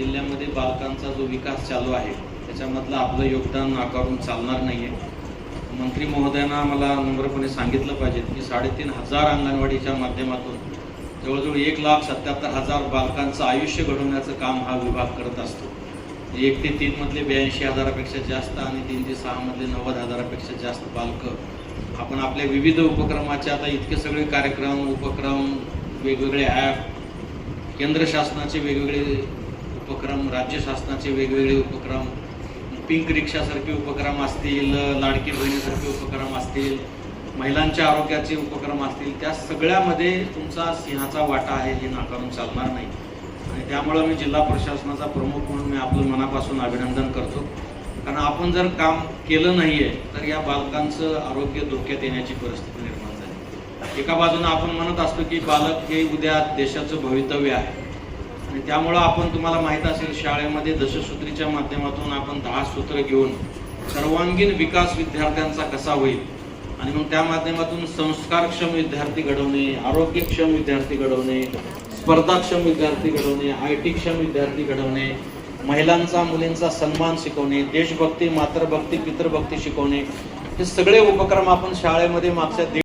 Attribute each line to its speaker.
Speaker 1: जिल्ह्यामध्ये बालकांचा जो विकास चालू आहे त्याच्यामधलं आपलं योगदान नाकारून चालणार नाही आहे. मंत्री महोदयांना मला नम्रपणे सांगितलं पाहिजे की 3,500 अंगणवाडीच्या माध्यमातून जवळजवळ 1,77,000 बालकांचं आयुष्य घडवण्याचं काम हा विभाग करत असतो. 1 ते 3 मधले 82,000पेक्षा जास्त आणि 3 ते 6 मधले 90,000पेक्षा जास्त बालकं आपण आपल्या विविध उपक्रमाचे आता इतके सगळे कार्यक्रम उपक्रम वेगवेगळे ॲप केंद्र शासनाचे वेगवेगळे उपक्रम राज्य शासनाचे वेगवेगळे उपक्रम पिंक रिक्षासारखे उपक्रम असतील लाडकी बहिणीसारखे उपक्रम असतील महिलांच्या आरोग्याचे उपक्रम असतील त्या सगळ्यामध्ये तुमचा सिंहाचा वाटा आहे हे नाकारून चालणार नाही. आणि त्यामुळं मी जिल्हा प्रशासनाचा प्रमुख म्हणून मी आपलं मनापासून अभिनंदन करतो. कारण आपण जर काम केलं नाही आहे तर या बालकांचं आरोग्य धोक्यात येण्याची परिस्थिती निर्माण झाली. एका बाजूनं आपण म्हणत असतो की बालक हे उद्या देशाचं भवितव्य आहे आणि त्यामुळं आपण तुम्हाला माहीत असेल शाळेमध्ये दशसूत्रीच्या माध्यमातून आपण 10 सूत्र घेऊन सर्वांगीण विकास विद्यार्थ्यांचा कसा होईल आणि मग त्या माध्यमातून संस्कारक्षम विद्यार्थी घडवणे आरोग्यक्षम विद्यार्थी घडवणे स्पर्धाक्षम विद्यार्थी घडवणे IT क्षम विद्यार्थी घडवणे महिलांचा मुलींचा सन्मान शिकवणे देशभक्ती मातृभक्ती पितृभक्ती शिकवणे हे सगळे उपक्रम आपण शाळेमध्ये मागच्या